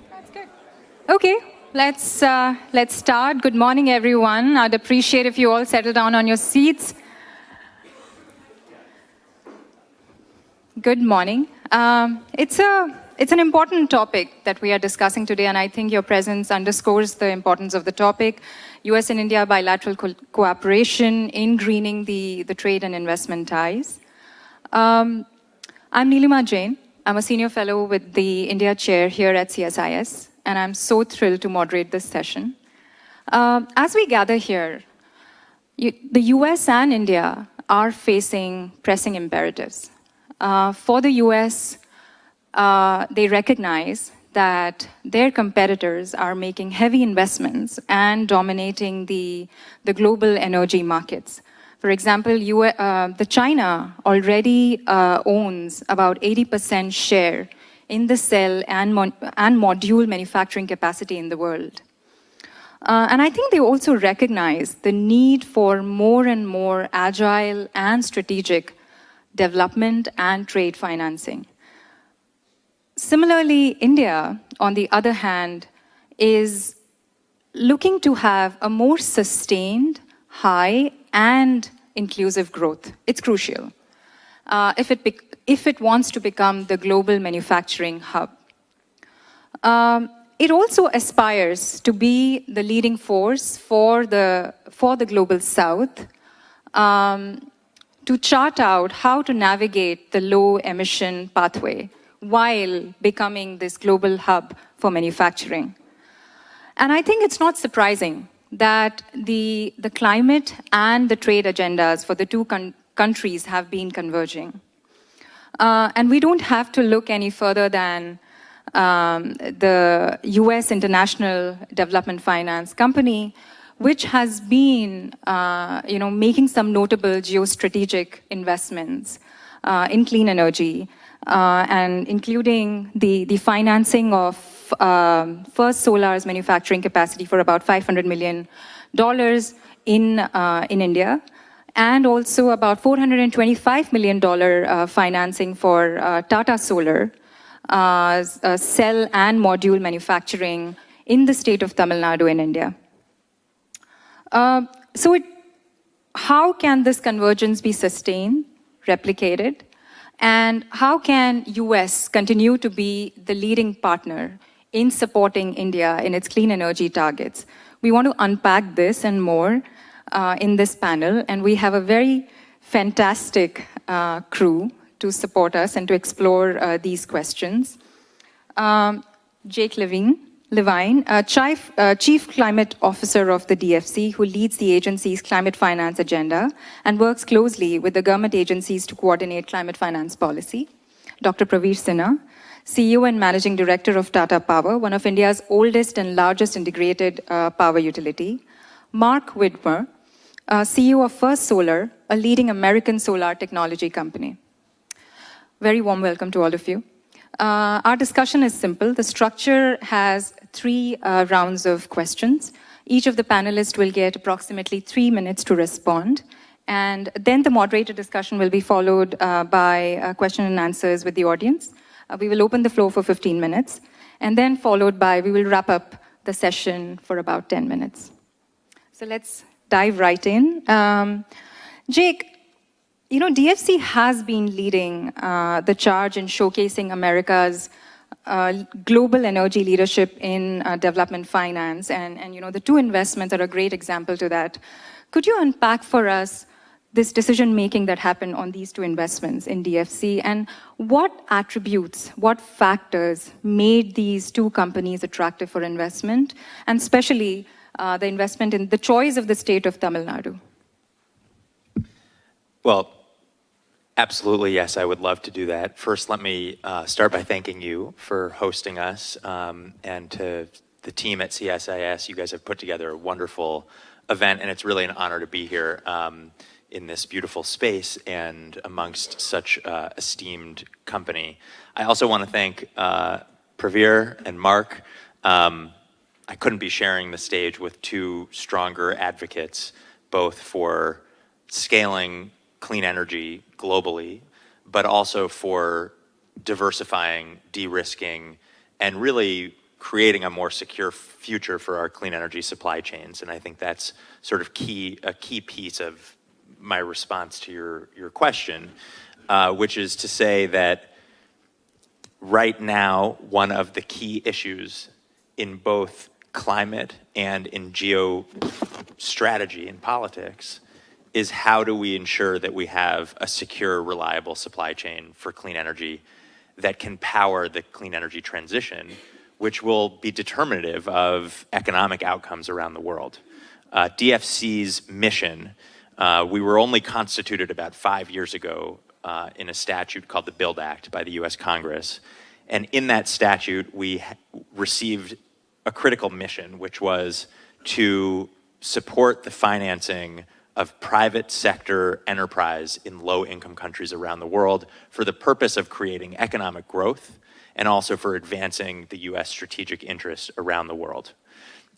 That's good. Okay, let's start. Good morning, everyone. I'd appreciate if you all settle down on your seats. Good morning. It's an important topic that we are discussing today, and I think your presence underscores the importance of the topic. U.S. and India bilateral cooperation in greening the trade and investment ties. I'm Neelima Jain. I'm a senior fellow with the India chair here at CSIS, and I'm so thrilled to moderate this session. As we gather here, the US and India are facing pressing imperatives. For the US, they recognize that their competitors are making heavy investments and dominating the global energy markets. For example, the China already owns about 80% share in the cell and module manufacturing capacity in the world. And I think they also recognize the need for more and more agile and strategic development and trade financing. Similarly, India, on the other hand, is looking to have a more sustained, high, and inclusive growth. It's crucial if it wants to become the global manufacturing hub. It also aspires to be the leading force for the global South, to chart out how to navigate the low emission pathway while becoming this global hub for manufacturing. And I think it's not surprising that the climate and the trade agendas for the two countries have been converging. And we don't have to look any further than the US International Development Finance Company, which has been making some notable geostrategic investments in clean energy, and including the financing of First Solar's manufacturing capacity for about $500 million in India, and also about $425 million financing for Tata Solar cell and module manufacturing in the state of Tamil Nadu in India. How can this convergence be sustained, replicated? And how can US continue to be the leading partner in supporting India in its clean energy targets? We want to unpack this and more in this panel, and we have a very fantastic crew to support us and to explore these questions. Jake Levine, Chief Climate Officer of the DFC, who leads the agency's climate finance agenda and works closely with the government agencies to coordinate climate finance policy. Dr. Praveer Sinha, CEO and Managing Director of Tata Power, one of India's oldest and largest integrated power utility. Mark Widmer, CEO of First Solar, a leading American solar technology company. Very warm welcome to all of you. Our discussion is simple. The structure has 3 rounds of questions. Each of the panelists will get approximately 3 minutes to respond. And then the moderator discussion will be followed by question and answers with the audience. We will open the floor for 15 minutes. And then followed by, we will wrap up the session for about 10 minutes. So let's dive right in. Jake, DFC has been leading the charge in showcasing America's global energy leadership in development finance. And the 2 investments are a great example to that. Could you unpack for us this decision-making that happened on these 2 investments in DFC? And what attributes, what factors made these 2 companies attractive for investment? And especially the investment in the choice of the state of Tamil Nadu? Well, absolutely, yes, I would love to do that. First, let me start by thanking you for hosting us, and to the team at CSIS. You guys have put together a wonderful event, and it's really an honor to be here in this beautiful space and amongst such esteemed company. I also want to thank Praveer and Mark. I couldn't be sharing the stage with 2 stronger advocates, both for scaling clean energy globally, but also for diversifying, de-risking, and really creating a more secure future for our clean energy supply chains. And I think that's sort of a key piece of my response to your question, which is to say that right now, one of the key issues in both climate and in geostrategy and politics is how do we ensure that we have a secure, reliable supply chain for clean energy that can power the clean energy transition, which will be determinative of economic outcomes around the world. DFC's mission, we were only constituted about 5 years ago in a statute called the BUILD Act by the US Congress. And in that statute, we received a critical mission, which was to support the financing of private sector enterprise in low-income countries around the world for the purpose of creating economic growth and also for advancing the US strategic interests around the world.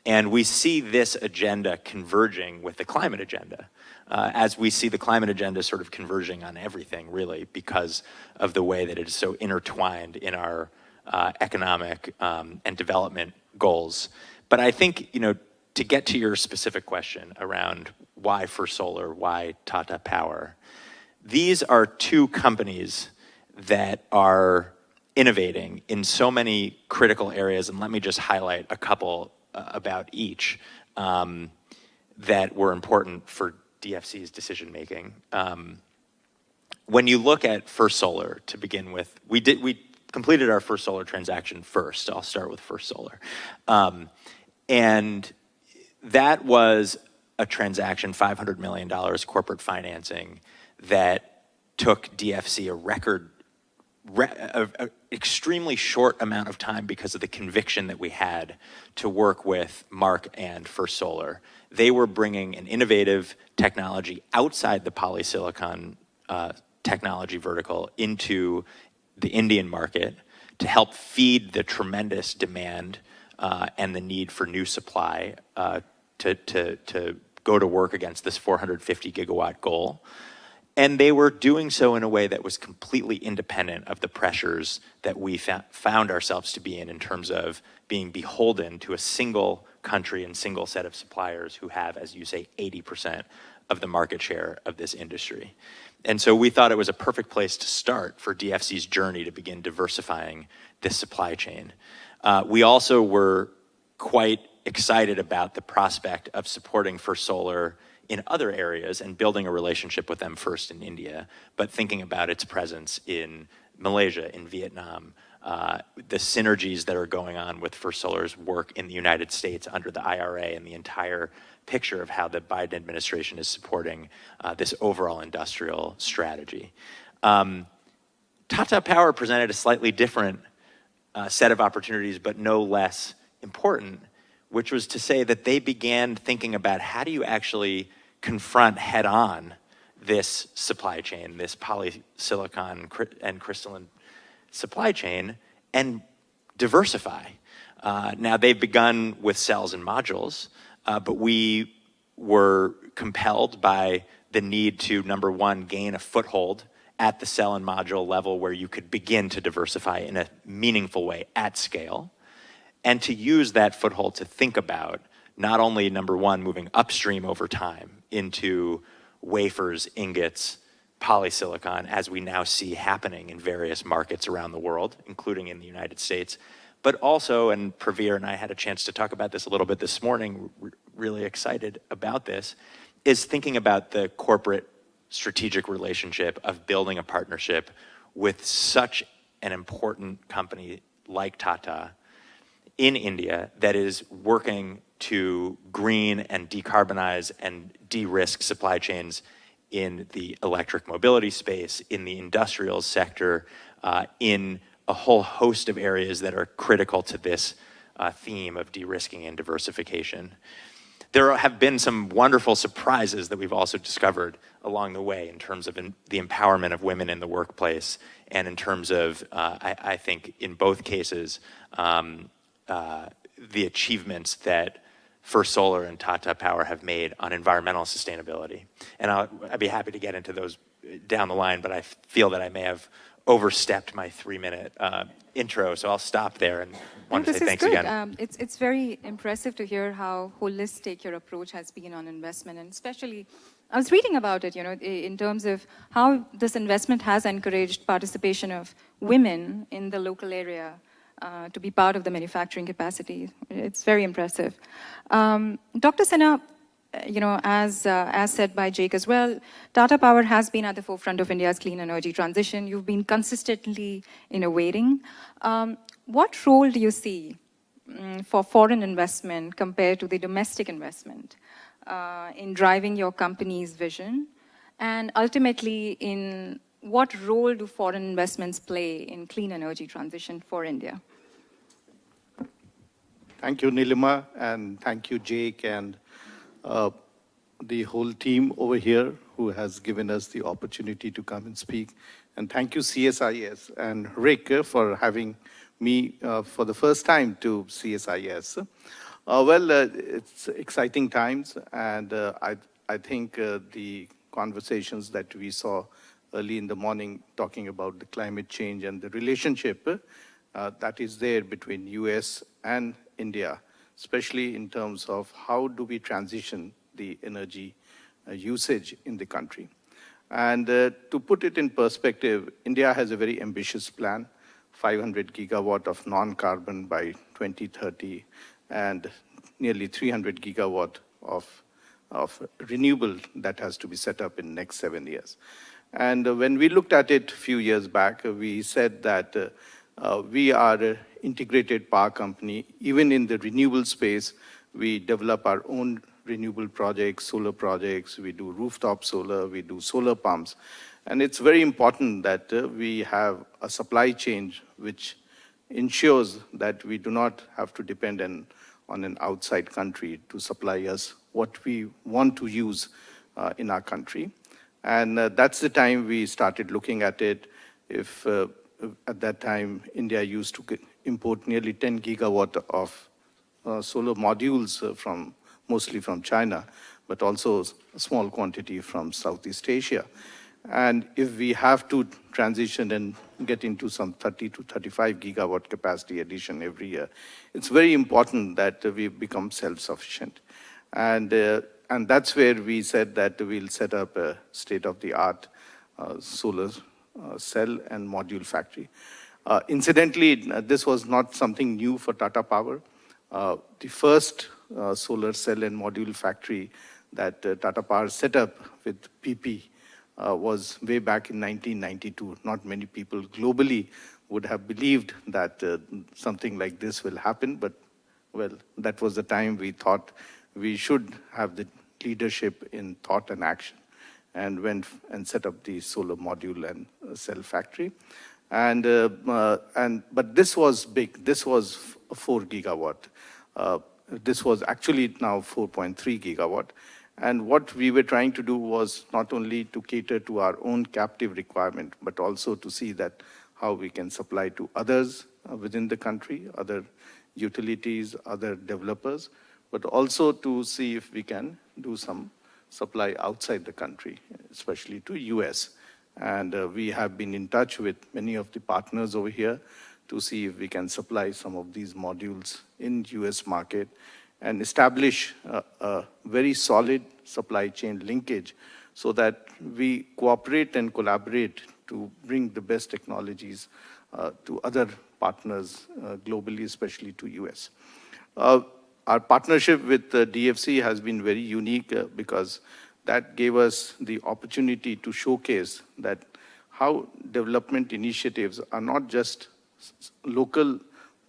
And we see this agenda converging with the climate agenda, as we see the climate agenda sort of converging on everything, really, because of the way that it is so intertwined in our economic and development goals. But I think, to get to your specific question around why First Solar, why Tata Power, these are two companies that are innovating in so many critical areas, and let me just highlight a couple about each that were important for DFC's decision making. When you look at First Solar, to begin with, we completed our First Solar transaction first. I'll start with First Solar. And that was a transaction, $500 million corporate financing, that took DFC a extremely short amount of time because of the conviction that we had to work with Mark and First Solar. They were bringing an innovative technology outside the polysilicon technology vertical into the Indian market to help feed the tremendous demand and the need for new supply to go to work against this 450 gigawatt goal. And they were doing so in a way that was completely independent of the pressures that we found ourselves to be in terms of being beholden to a single country and single set of suppliers who have, as you say, 80% of the market share of this industry. And so we thought it was a perfect place to start for DFC's journey to begin diversifying this supply chain. We also were quite excited about the prospect of supporting First Solar in other areas and building a relationship with them first in India, but thinking about its presence in Malaysia, in Vietnam, the synergies that are going on with First Solar's work in the United States under the IRA and the entire picture of how the Biden administration is supporting this overall industrial strategy. Tata Power presented a slightly different set of opportunities, but no less important, which was to say that they began thinking about how do you actually confront head-on this supply chain, this polysilicon and crystalline supply chain, and diversify. Now, they've begun with cells and modules, but we were compelled by the need to, number one, gain a foothold at the cell and module level where you could begin to diversify in a meaningful way at scale, and to use that foothold to think about not only, number one, moving upstream over time into wafers, ingots, polysilicon, as we now see happening in various markets around the world, including in the United States, but also, and Praveer and I had a chance to talk about this a little bit this morning, really excited about this, is thinking about the corporate strategic relationship of building a partnership with such an important company like Tata in India that is working to green and decarbonize and de-risk supply chains in the electric mobility space, in the industrial sector, in a whole host of areas that are critical to this theme of de-risking and diversification. There have been some wonderful surprises that we've also discovered along the way in terms of the empowerment of women in the workplace, and in terms of, I think, in both cases, the achievements that First Solar and Tata Power have made on environmental sustainability. And I'd be happy to get into those down the line, but I feel that I may have overstepped my 3-minute intro, so I'll stop there and want to say thanks again. It's very impressive to hear how holistic your approach has been on investment, and especially, I was reading about it, in terms of how this investment has encouraged participation of women in the local area to be part of the manufacturing capacity. It's very impressive. Dr. Sinha, as said by Jake as well, Tata Power has been at the forefront of India's clean energy transition. You've been consistently innovating. What role do you see for foreign investment compared to the domestic investment in driving your company's vision? And ultimately, in what role do foreign investments play in clean energy transition for India? Thank you, Nilima, and thank you, Jake, and the whole team over here who has given us the opportunity to come and speak. And thank you, CSIS and Rick, for having me for the first time to CSIS. It's exciting times, and I think the conversations that we saw early in the morning talking about the climate change and the relationship that is there between US and India, especially in terms of how do we transition the energy usage in the country. And to put it in perspective, India has a very ambitious plan, 500 gigawatt of non-carbon by 2030, and nearly 300 gigawatt of renewable that has to be set up in next 7 years. And when we looked at it a few years back, we said that we are an integrated power company. Even in the renewable space, we develop our own renewable projects, solar projects, we do rooftop solar, we do solar pumps. And it's very important that we have a supply chain which ensures that we do not have to depend on an outside country to supply us what we want to use in our country. And that's the time we started looking at it. If at that time, India used to import nearly 10 gigawatt of solar modules mostly from China, but also a small quantity from Southeast Asia. And if we have to transition and get into some 30 to 35 gigawatt capacity addition every year, it's very important that we become self-sufficient. And that's where we said that we'll set up a state-of-the-art solar cell and module factory. Incidentally, this was not something new for Tata Power. The first solar cell and module factory that Tata Power set up with PP was way back in 1992. Not many people globally would have believed that something like this will happen, but well, that was the time we thought we should have the leadership in thought and action, and went and set up the solar module and cell factory. But this was big. This was 4 gigawatt. This was actually now 4.3 gigawatt. And what we were trying to do was not only to cater to our own captive requirement, but also to see that how we can supply to others within the country, other utilities, other developers, but also to see if we can do some supply outside the country, especially to US. And we have been in touch with many of the partners over here to see if we can supply some of these modules in US market and establish a very solid supply chain linkage so that we cooperate and collaborate to bring the best technologies to other partners globally, especially to US. Our partnership with the DFC has been very unique because that gave us the opportunity to showcase that how development initiatives are not just local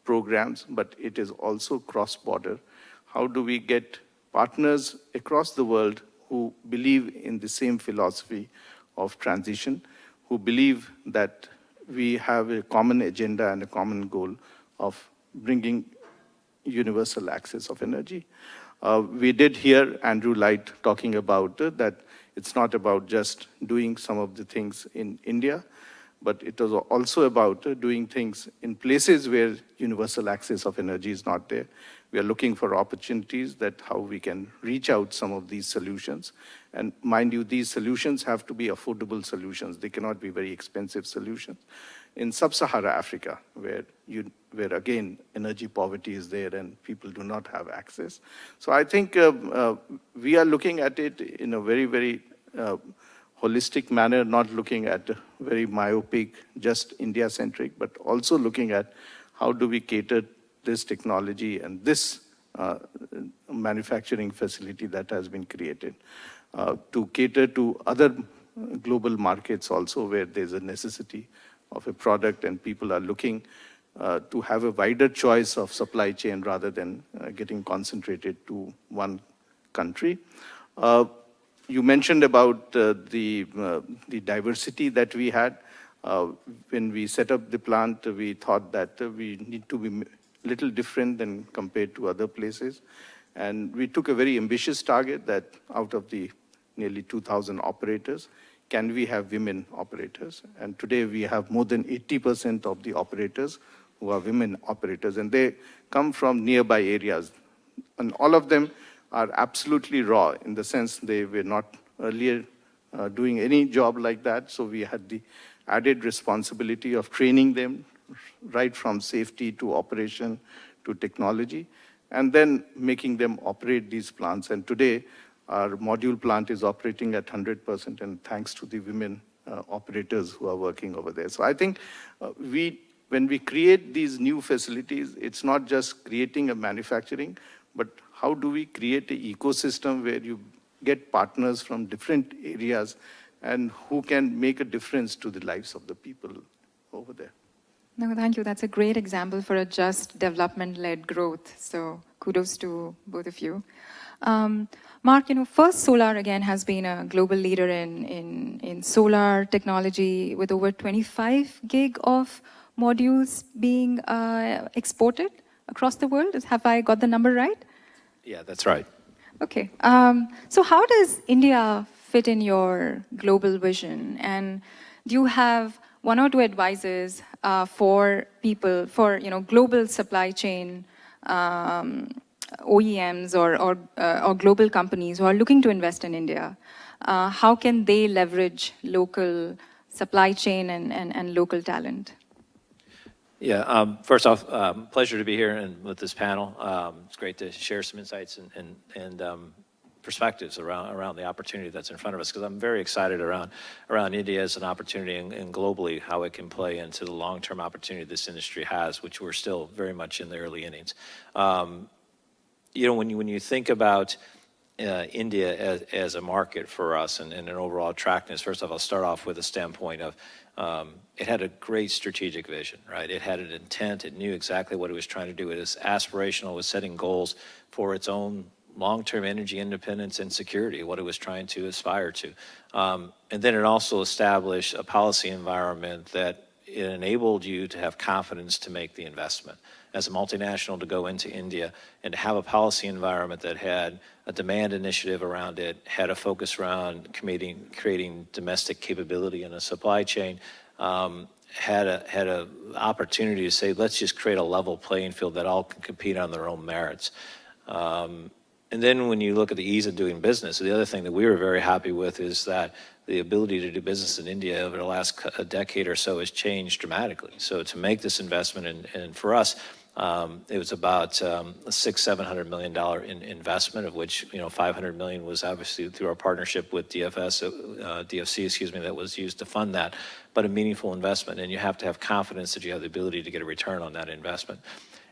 programs, but it is also cross-border. How do we get partners across the world who believe in the same philosophy of transition, who believe that we have a common agenda and a common goal of bringing universal access of energy. We did hear Andrew Light talking about that it's not about just doing some of the things in India, but it was also about doing things in places where universal access of energy is not there. we are looking for opportunities that how we can reach out some of these solutions. And mind you, these solutions have to be affordable solutions. They cannot be very expensive solutions. In sub-Saharan Africa, where again, energy poverty is there and people do not have access. So I think we are looking at it in a very, very holistic manner, not looking at very myopic, just India-centric, but also looking at how do we cater this technology and this manufacturing facility that has been created to cater to other global markets also where there's a necessity of a product and people are looking to have a wider choice of supply chain rather than getting concentrated to one country. You mentioned about the diversity that we had. When we set up the plant, we thought that we need to be a little different than compared to other places. And we took a very ambitious target that out of the nearly 2,000 operators, can we have women operators? And today we have more than 80% of the operators who are women operators, and they come from nearby areas. And all of them are absolutely raw in the sense they were not earlier doing any job like that. So we had the added responsibility of training them right from safety to operation to technology, and then making them operate these plants. And today, our module plant is operating at 100%, and thanks to the women operators who are working over there. So I think when we create these new facilities, it's not just creating a manufacturing, but how do we create an ecosystem where you get partners from different areas and who can make a difference to the lives of the people over there. No, thank you. That's a great example for a just development-led growth. So kudos to both of you. Mark, First Solar, again, has been a global leader in solar technology with over 25 gig of modules being exported across the world. Have I got the number right? Yeah, that's right. Okay. So how does India fit in your global vision? And do you have one or two advisors for people, for global supply chain OEMs or global companies who are looking to invest in India? How can they leverage local supply chain and local talent? Yeah, first off, pleasure to be here and with this panel. It's great to share some insights and perspectives around the opportunity that's in front of us, because I'm very excited around India as an opportunity and globally how it can play into the long-term opportunity this industry has, which we're still very much in the early innings. When you think about India as a market for us and an overall attractiveness, first off, I'll start off with a standpoint of it had a great strategic vision, right? It had an intent. It knew exactly what it was trying to do. It was aspirational. It was setting goals for its own long-term energy independence and security, what it was trying to aspire to. And then it also established a policy environment that it enabled you to have confidence to make the investment. As a multinational, to go into India and to have a policy environment that had a demand initiative around it, had a focus around creating domestic capability in a supply chain, had a opportunity to say, let's just create a level playing field that all can compete on their own merits. And then when you look at the ease of doing business, the other thing that we were very happy with is that the ability to do business in India over the last decade or so has changed dramatically. So to make this investment, and for us, it was about a $600-700 million investment, of which $500 million was obviously through our partnership with DFC, that was used to fund that, but a meaningful investment, and you have to have confidence that you have the ability to get a return on that investment.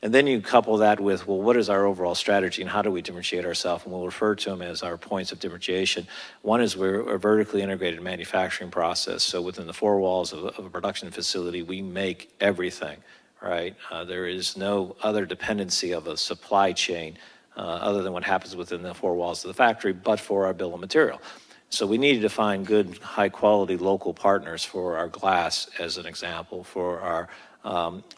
And then you couple that with, well, what is our overall strategy and how do we differentiate ourselves? And we'll refer to them as our points of differentiation. One is we're a vertically integrated manufacturing process. So within the four walls of a production facility, we make everything, right? There is no other dependency of a supply chain other than what happens within the four walls of the factory, but for our bill of material. So we needed to find good, high quality local partners for our glass, as an example, for our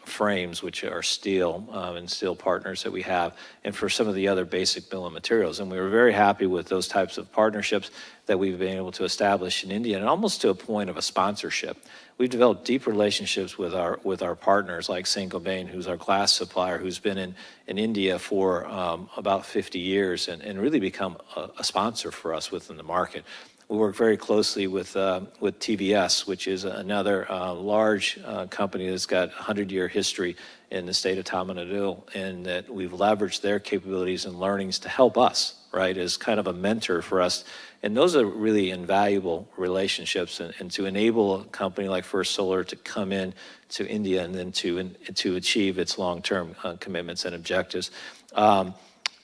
frames, which are steel and steel partners that we have, and for some of the other basic bill of materials. And we were very happy with those types of partnerships that we've been able to establish in India, and almost to a point of a sponsorship. We've developed deep relationships with our partners, like Saint-Gobain, who's our glass supplier, who's been in India for about 50 years and really become a sponsor for us within the market. We work very closely with TVS, which is another large company that's got a 100-year history in the state of Tamil Nadu, and that we've leveraged their capabilities and learnings to help us, right, as kind of a mentor for us. And those are really invaluable relationships, and to enable a company like First Solar to come in to India and then to achieve its long-term commitments and objectives.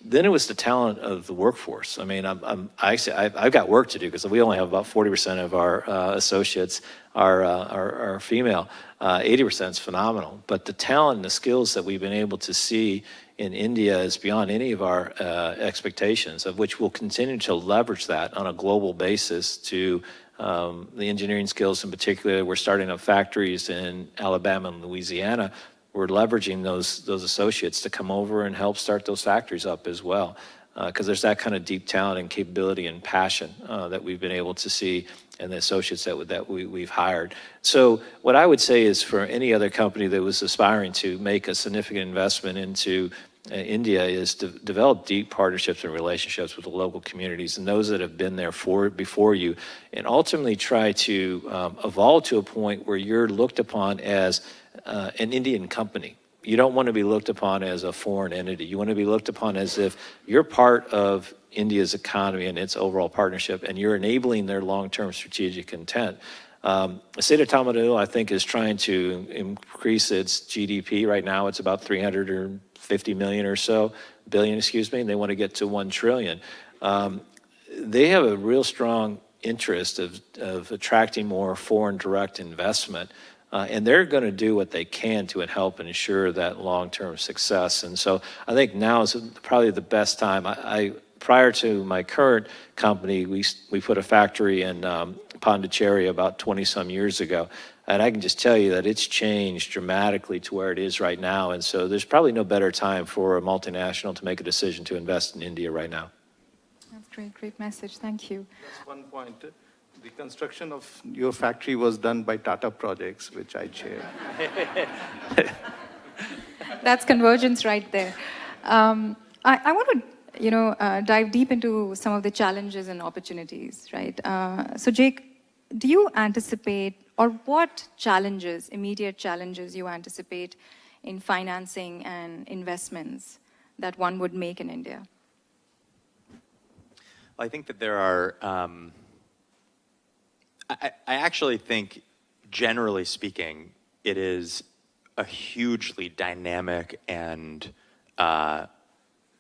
Then it was the talent of the workforce. I mean, I've got work to do because we only have about 40% of our associates are female. 80% is phenomenal. But the talent and the skills that we've been able to see in India is beyond any of our expectations, of which we'll continue to leverage that on a global basis to the engineering skills in particular. We're starting up factories in Alabama and Louisiana. We're leveraging those associates to come over and help start those factories up as well, because there's that kind of deep talent and capability and passion that we've been able to see in the associates that we've hired. So what I would say is, for any other company that was aspiring to make a significant investment into India, is to develop deep partnerships and relationships with the local communities and those that have been there before you, and ultimately try to evolve to a point where you're looked upon as an Indian company. You don't want to be looked upon as a foreign entity. You want to be looked upon as if you're part of India's economy and its overall partnership, and you're enabling their long-term strategic intent. The state of Tamil Nadu, I think, is trying to increase its GDP. Right now, it's about 350 million or so, billion, excuse me, and they want to get to 1 trillion. They have a real strong interest of attracting more foreign direct investment. And they're going to do what they can to help ensure that long-term success. And so I think now is probably the best time. Prior to my current company, we put a factory in Pondicherry about 20-some years ago. And I can just tell you that it's changed dramatically to where it is right now. And so there's probably no better time for a multinational to make a decision to invest in India right now. That's great, great message. Thank you. Just one point. The construction of your factory was done by Tata Projects, which I chair. That's convergence right there. I want to, dive deep into some of the challenges and opportunities, right? So, Jake, do you anticipate, or what challenges, immediate challenges, you anticipate in financing and investments that one would make in India? Well, I think that there are. I actually think, generally speaking, it is a hugely dynamic and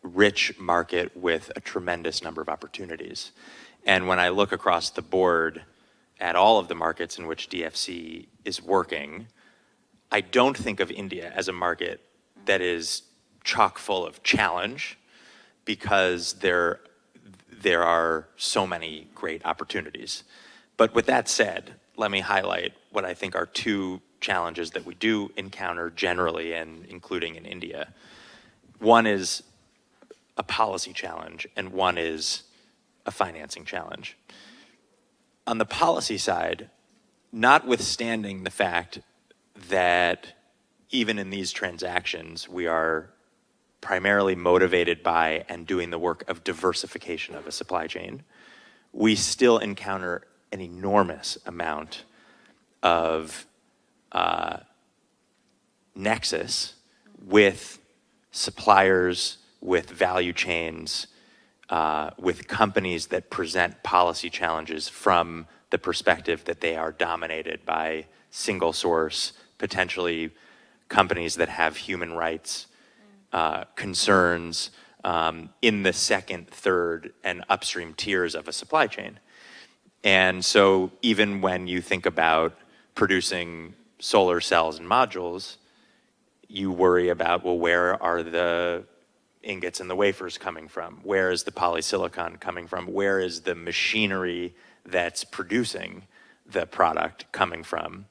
rich market with a tremendous number of opportunities. And when I look across the board at all of the markets in which DFC is working, I don't think of India as a market that is chock full of challenge, because there are so many great opportunities. But with that said, let me highlight what I think are two challenges that we do encounter generally, and including in India. One is a policy challenge, and one is a financing challenge. On the policy side, notwithstanding the fact that even in these transactions, we are primarily motivated by and doing the work of diversification of a supply chain, we still encounter an enormous amount of nexus with suppliers, with value chains, with companies that present policy challenges from the perspective that they are dominated by single source, potentially companies that have human rights concerns in the second, third, and upstream tiers of a supply chain. And so even when you think about producing solar cells and modules, you worry about, well, where are the ingots and the wafers coming from? Where is the polysilicon coming from? Where is the machinery that's producing the product coming from?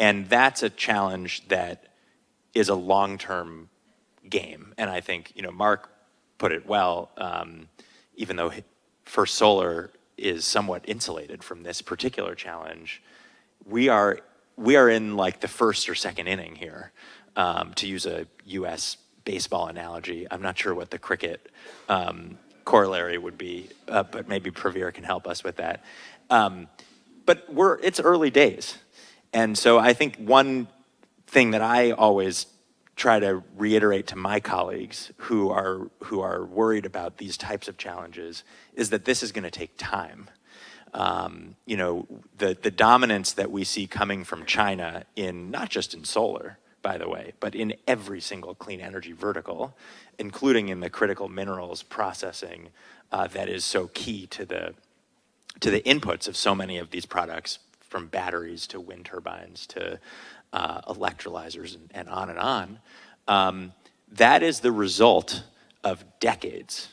And that's a challenge that is a long-term game. And I think, Mark put it well, even though First Solar is somewhat insulated from this particular challenge, we are in like the first or second inning here, to use a U.S. baseball analogy. I'm not sure what the cricket corollary would be, but maybe Praveer can help us with that. But it's early days. And so I think one thing that I always try to reiterate to my colleagues who are worried about these types of challenges is that this is going to take time. The dominance that we see coming from China in not just in solar, by the way, but in every single clean energy vertical, including in the critical minerals processing that is so key to the inputs of so many of these products, from batteries to wind turbines to electrolyzers and on and on. That is the result of decades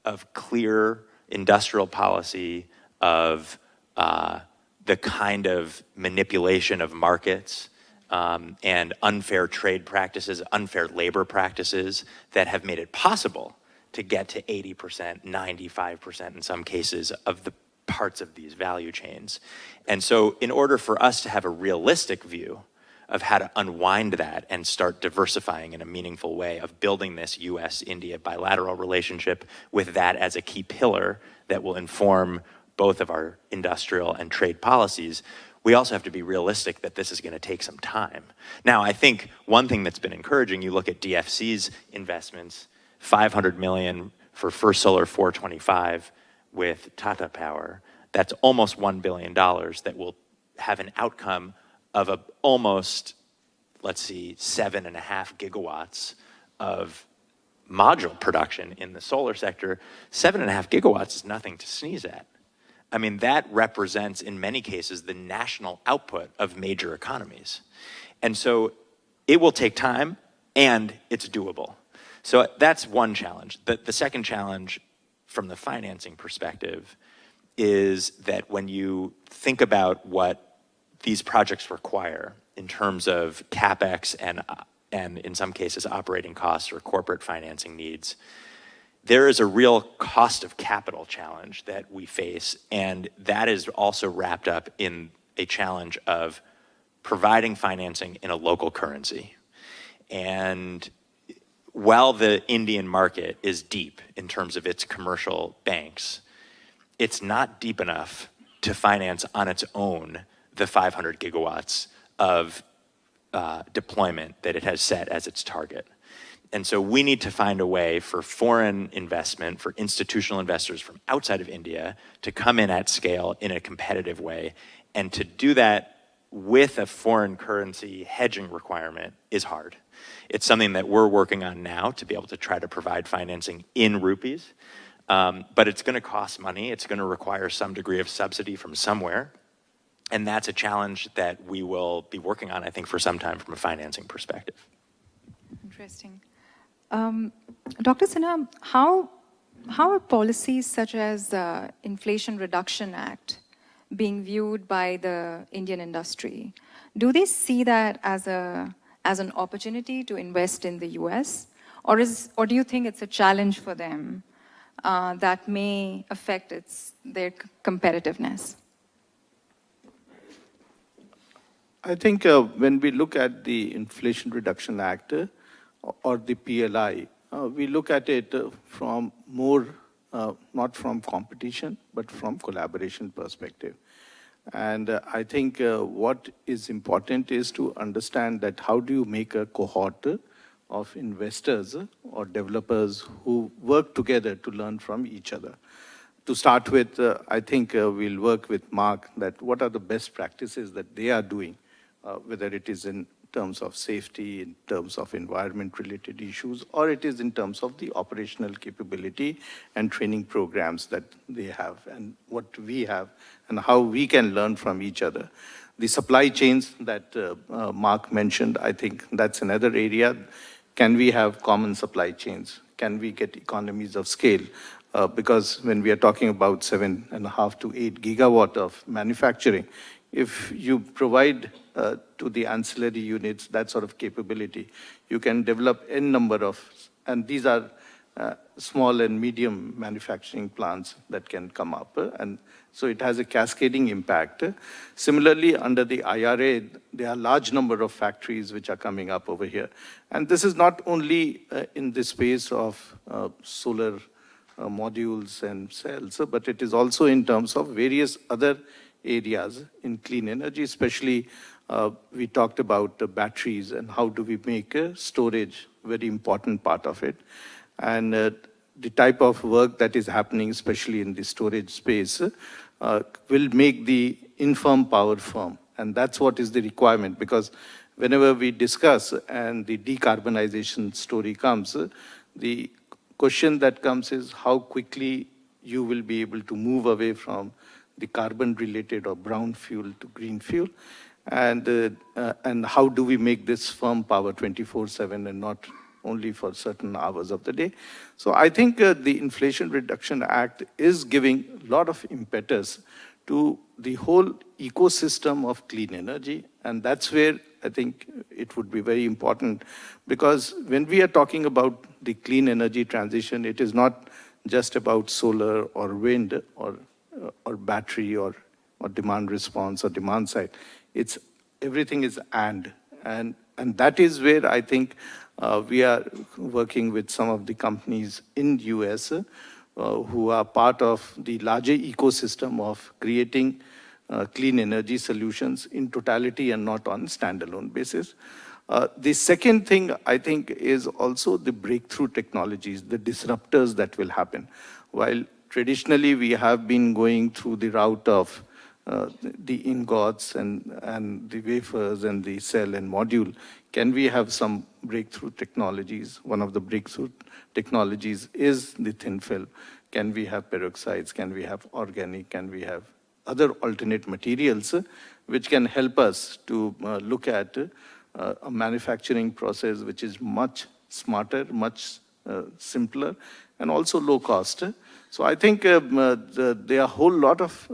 of clear industrial policy, of the kind of manipulation of markets and unfair trade practices, unfair labor practices that have made it possible to get to 80%, 95% in some cases of the parts of these value chains. And so in order for us to have a realistic view of how to unwind that and start diversifying in a meaningful way, of building this US-India bilateral relationship with that as a key pillar that will inform both of our industrial and trade policies, we also have to be realistic that this is going to take some time. Now, I think one thing that's been encouraging, you look at DFC's investments, $500 million for First Solar 425 with Tata Power, that's almost $1 billion that will have an outcome of almost, let's see, 7.5 gigawatts of module production in the solar sector. 7.5 gigawatts is nothing to sneeze at. I mean, that represents, in many cases, the national output of major economies. And so it will take time, and it's doable. So that's one challenge. The second challenge from the financing perspective is that when you think about what these projects require in terms of CapEx and in some cases operating costs or corporate financing needs, there is a real cost of capital challenge that we face, and that is also wrapped up in a challenge of providing financing in a local currency. And while the Indian market is deep in terms of its commercial banks, it's not deep enough to finance on its own the 500 gigawatts of deployment that it has set as its target. And so we need to find a way for foreign investment, for institutional investors from outside of India to come in at scale in a competitive way. And to do that with a foreign currency hedging requirement is hard. It's something that we're working on now to be able to try to provide financing in rupees. But it's going to cost money. It's going to require some degree of subsidy from somewhere. And that's a challenge that we will be working on, I think, for some time from a financing perspective. Interesting. Dr. Sinha, how are policies such as the Inflation Reduction Act being viewed by the Indian industry? Do they see that as an opportunity to invest in the US? Or do you think it's a challenge for them that may affect their competitiveness? I think when we look at the Inflation Reduction Act or the PLI, we look at it from more, not from competition, but from collaboration perspective. And I think what is important is to understand that how do you make a cohort of investors or developers who work together to learn from each other. To start with, I think we'll work with Mark that what are the best practices that they are doing, whether it is in terms of safety, in terms of environment-related issues, or it is in terms of the operational capability and training programs that they have and what we have and how we can learn from each other. The supply chains that Mark mentioned, I think that's another area. Can we have common supply chains? Can we get economies of scale? Because when we are talking about 7.5 to 8 gigawatt of manufacturing, if you provide to the ancillary units that sort of capability, you can develop n number of, and these are small and medium manufacturing plants that can come up. And so it has a cascading impact. Similarly, under the IRA, there are a large number of factories which are coming up over here. And this is not only in the space of solar modules and cells, but it is also in terms of various other areas in clean energy, especially we talked about the batteries and how do we make storage very important part of it. And the type of work that is happening, especially in the storage space, will make the infirm power firm. And that's what is the requirement, because whenever we discuss and the decarbonization story comes, the question that comes is how quickly you will be able to move away from the carbon-related or brown fuel to green fuel, and how do we make this firm power 24/7 and not only for certain hours of the day. So I think the Inflation Reduction Act is giving a lot of impetus to the whole ecosystem of clean energy, and that's where I think it would be very important, because when we are talking about the clean energy transition, it is not just about solar or wind or battery or demand response or demand side. It's everything is and that is where I think we are working with some of the companies in US who are part of the larger ecosystem of creating clean energy solutions in totality and not on standalone basis. The second thing I think is also the breakthrough technologies, the disruptors that will happen. While traditionally we have been going through the route of the ingots and the wafers and the cell and module, can we have some breakthrough technologies? One of the breakthrough technologies is the thin film. Can we have peroxides? Can we have organic? Can we have other alternate materials which can help us to look at a manufacturing process which is much smarter, much simpler, and also low cost. So I think there are a whole lot of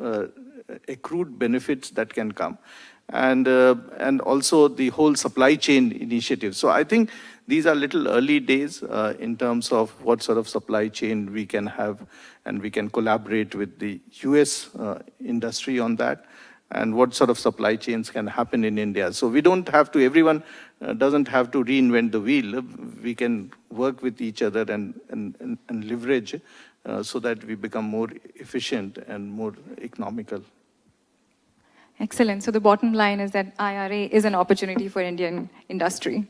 accrued benefits that can come, and also the whole supply chain initiative. So I think these are little early days in terms of what sort of supply chain we can have, and we can collaborate with the US industry on that, and what sort of supply chains can happen in India. So we don't have to, everyone doesn't have to reinvent the wheel. We can work with each other and leverage so that we become more efficient and more economical. Excellent. So the bottom line is that IRA is an opportunity for Indian industry.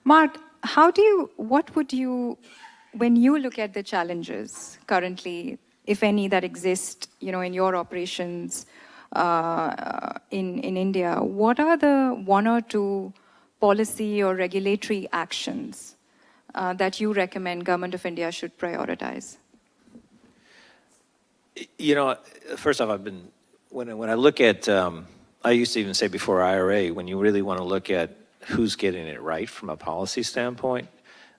Mark, what would you, when you look at the challenges currently, if any, that exist, in your operations in India, what are the one or two policy or regulatory actions that you recommend Government of India should prioritize? First off, when I look at, I used to even say before IRA, when you really want to look at who's getting it right from a policy standpoint,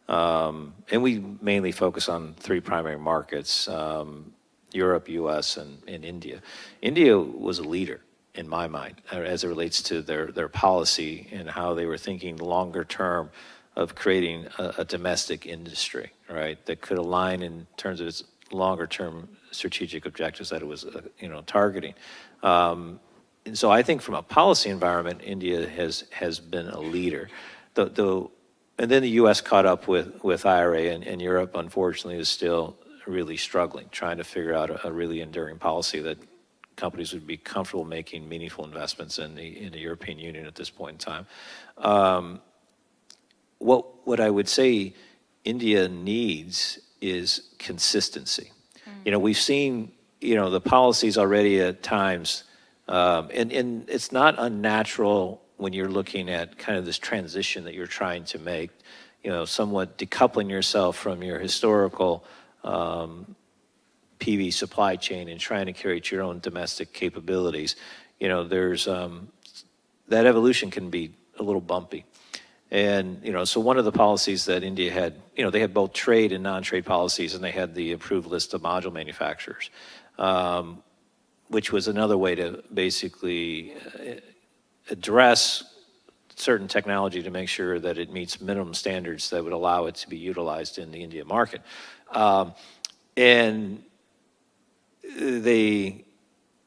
and we mainly focus on three primary markets, Europe, US, and India. India was a leader, in my mind, as it relates to their policy and how they were thinking longer term of creating a domestic industry, right, that could align in terms of its longer term strategic objectives that it was, targeting. And so I think from a policy environment, India has been a leader. And then the U.S. caught up with IRA, and Europe, unfortunately, is still really struggling, trying to figure out a really enduring policy that companies would be comfortable making meaningful investments in the European Union at this point in time. What I would say India needs is consistency. We've seen, the policies already at times, and it's not unnatural when you're looking at kind of this transition that you're trying to make, somewhat decoupling yourself from your historical PV supply chain and trying to create your own domestic capabilities. There's that evolution can be a little bumpy. And, so one of the policies that India had, they had both trade and non-trade policies, and they had the approved list of module manufacturers. which was another way to basically address certain technology to make sure that it meets minimum standards that would allow it to be utilized in the India market. And they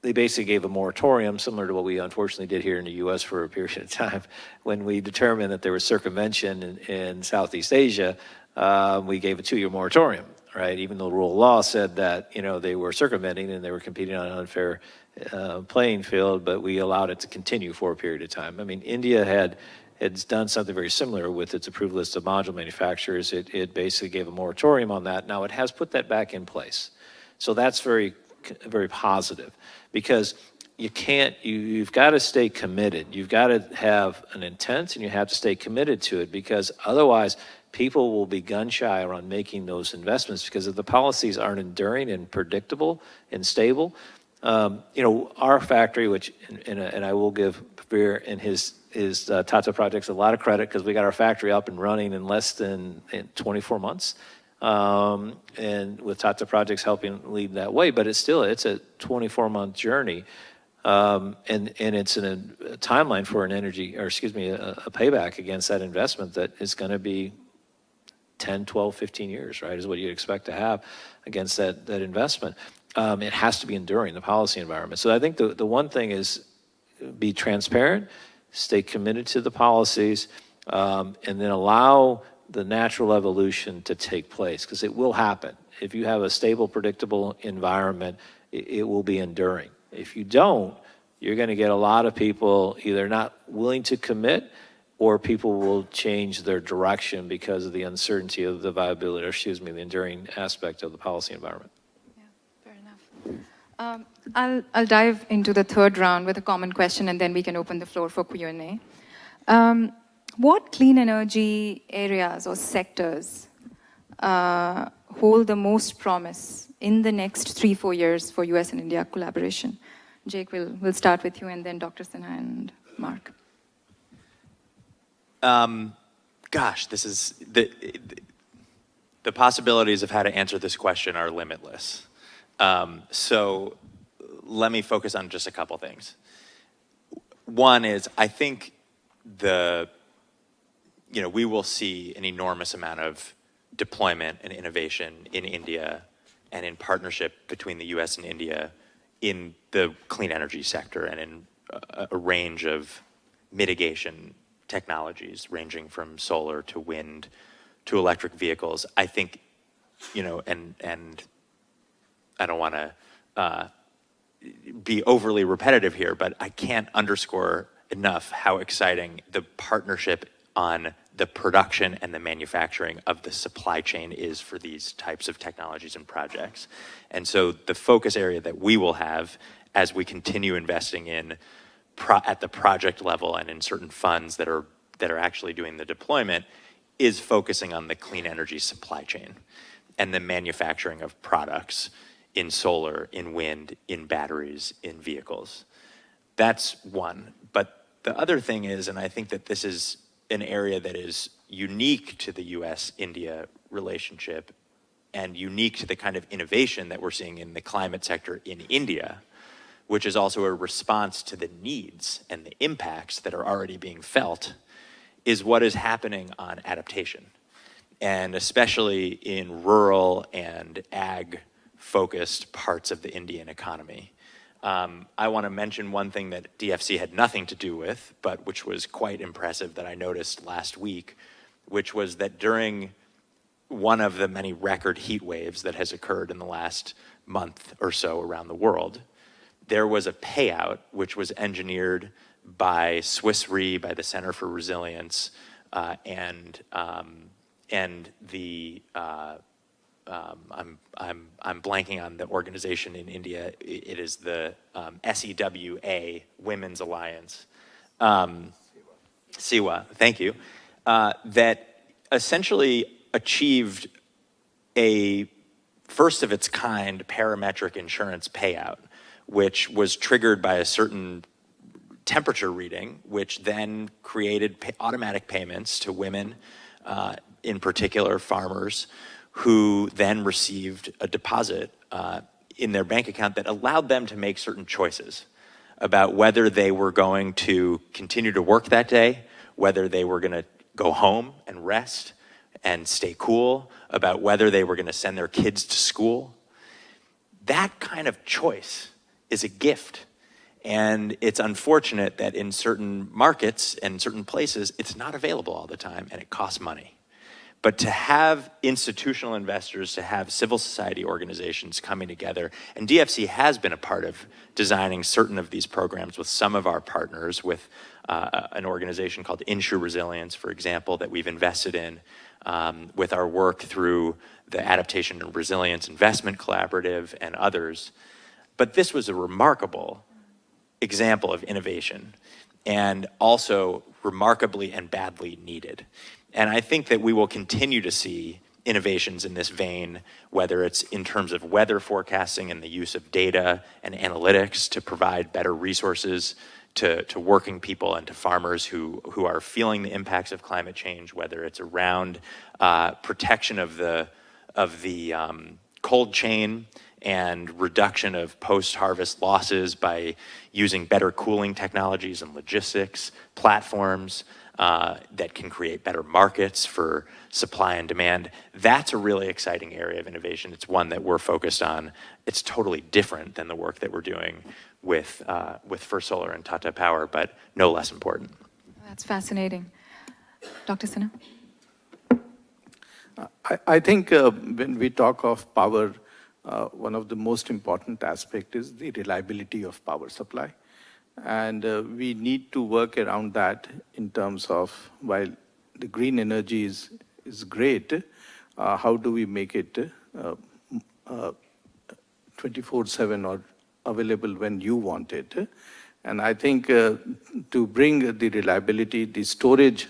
basically gave a moratorium similar to what we unfortunately did here in the U.S. for a period of time. When we determined that there was circumvention in Southeast Asia, we gave a 2-year moratorium, right? Even though the rule of law said that, they were circumventing and they were competing on an unfair playing field, but we allowed it to continue for a period of time. I mean, India had done something very similar with its approved list of module manufacturers. It basically gave a moratorium on that. Now it has put that back in place. So that's very, very positive, because you've got to stay committed. You've got to have an intent, and you have to stay committed to it, because otherwise people will be gun shy around making those investments, because if the policies aren't enduring and predictable and stable, our factory, and I will give Praveer and his Tata projects a lot of credit, because we got our factory up and running in less than 24 months. And with Tata projects helping lead that way, but it's a 24-month journey. And it's in a timeline for a payback against that investment that is going to be 10, 12, 15 years, right, is what you'd expect to have against that investment. It has to be enduring, the policy environment. So I think the one thing is be transparent, stay committed to the policies, and then allow the natural evolution to take place, because it will happen. If you have a stable, predictable environment, it will be enduring. If you don't, you're going to get a lot of people either not willing to commit, or people will change their direction because of the uncertainty of the viability, the enduring aspect of the policy environment. I'll dive into the third round with a common question, and then we can open the floor for Q&A. What clean energy areas or sectors hold the most promise in the next 3-4 years for US and India collaboration? Jake, we'll start with you, and then Dr. Sinha and Mark. This is the possibilities of how to answer this question are limitless. So let me focus on just a couple things. One is, I think we will see an enormous amount of deployment and innovation in India and in partnership between the US and India in the clean energy sector, and in a range of mitigation technologies ranging from solar to wind to electric vehicles. I think, and I don't want to be overly repetitive here, but I can't underscore enough how exciting the partnership on the production and the manufacturing of the supply chain is for these types of technologies and projects. And so the focus area that we will have as we continue investing in at the project level and in certain funds that are actually doing the deployment is focusing on the clean energy supply chain and the manufacturing of products in solar, in wind, in batteries, in vehicles. That's one. But the other thing is, and I think that this is an area that is unique to the US-India relationship and unique to the kind of innovation that we're seeing in the climate sector in India, which is also a response to the needs and the impacts that are already being felt, is what is happening on adaptation. And especially in rural and ag-focused parts of the Indian economy. I want to mention one thing that DFC had nothing to do with, but which was quite impressive that I noticed last week, which was that during one of the many record heat waves that has occurred in the last month or so around the world, there was a payout which was engineered by Swiss Re, by the Center for Resilience, and the I'm blanking on the organization in India. It is the SEWA, Women's Alliance, SEWA, thank you, that essentially achieved a first of its kind parametric insurance payout, which was triggered by a certain temperature reading, which then created automatic payments to women, in particular farmers, who then received a deposit in their bank account that allowed them to make certain choices about whether they were going to continue to work that day, whether they were going to go home and rest and stay cool, about whether they were going to send their kids to school. That kind of choice is a gift. And it's unfortunate that in certain markets and certain places, it's not available all the time and it costs money. But to have institutional investors, to have civil society organizations coming together, and DFC has been a part of designing certain of these programs with some of our partners, with an organization called Insure Resilience, for example, that we've invested in, with our work through the Adaptation and Resilience Investment Collaborative and others. But this was a remarkable example of innovation, and also remarkably and badly needed. And I think that we will continue to see innovations in this vein, whether it's in terms of weather forecasting and the use of data and analytics to provide better resources to working people and to farmers who are feeling the impacts of climate change, whether it's around protection of the cold chain and reduction of post-harvest losses by using better cooling technologies and logistics platforms that can create better markets for supply and demand. That's a really exciting area of innovation. It's one that we're focused on. It's totally different than the work that we're doing with First Solar and Tata Power, but no less important. That's fascinating. Dr. Sinha? I think when we talk of power, one of the most important aspects is the reliability of power supply. And we need to work around that in terms of, while the green energy is great, how do we make it 24/7 or available when you want it? And I think to bring the reliability, the storage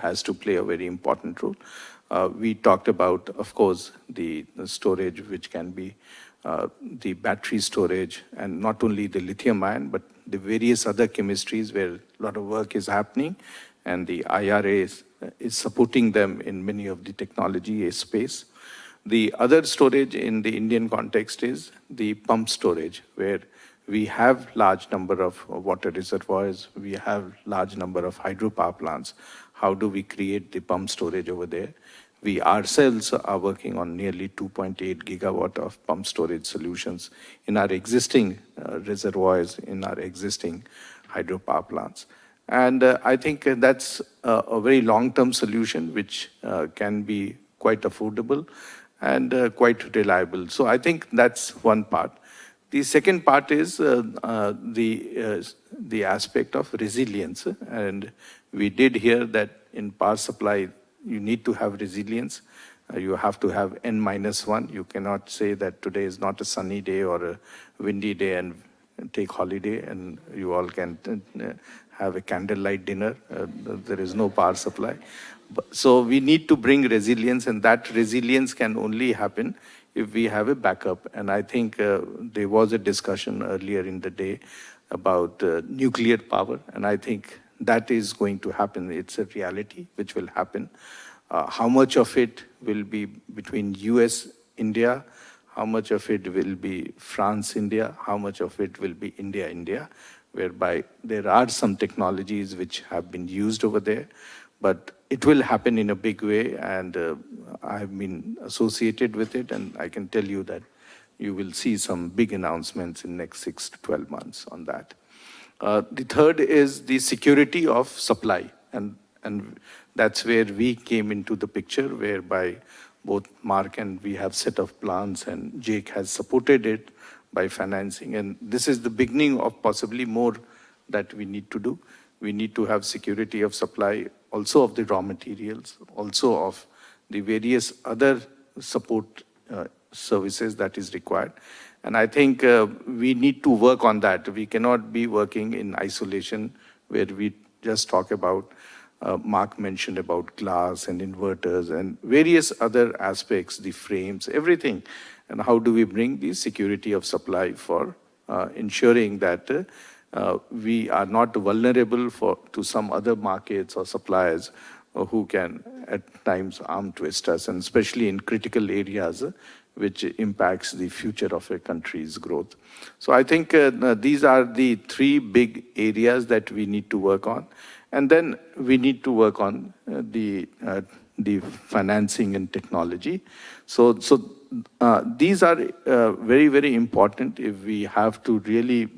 has to play a very important role. We talked about, of course, the storage, which can be the battery storage, and not only the lithium ion, but the various other chemistries where a lot of work is happening, and the IRA is supporting them in many of the technology space. The other storage in the Indian context is the pump storage, where we have large number of water reservoirs, we have large number of hydropower plants. How do we create the pump storage over there? We ourselves are working on nearly 2.8 gigawatt of pump storage solutions in our existing reservoirs, in our existing hydropower plants. And I think that's a very long-term solution which can be quite affordable and quite reliable. So I think that's one part. The second part is the aspect of resilience. And we did hear that in power supply, you need to have resilience. You have to have N-1. You cannot say that today is not a sunny day or a windy day and take holiday and you all can have a candlelight dinner. There is no power supply. So we need to bring resilience, and that resilience can only happen if we have a backup. And I think there was a discussion earlier in the day about nuclear power, and I think that is going to happen. It's a reality which will happen. How much of it will be between US, India? How much of it will be France, India? How much of it will be India, India? Whereby there are some technologies which have been used over there, but it will happen in a big way, and I've been associated with it, and I can tell you that you will see some big announcements in next 6 to 12 months on that. The third is the security of supply, and that's where we came into the picture, whereby both Mark and we have set of plans, and Jake has supported it by financing. And this is the beginning of possibly more that we need to do. We need to have security of supply, also of the raw materials, also of the various other support services that is required. And I think we need to work on that. We cannot be working in isolation where we just talk about, Mark mentioned about glass and inverters and various other aspects, the frames, everything. And how do we bring the security of supply for ensuring that we are not vulnerable to some other markets or suppliers who can at times arm twist us, and especially in critical areas which impacts the future of a country's growth. So I think these are the three big areas that we need to work on. And then we need to work on the financing and technology. So these are very, very important if we have to really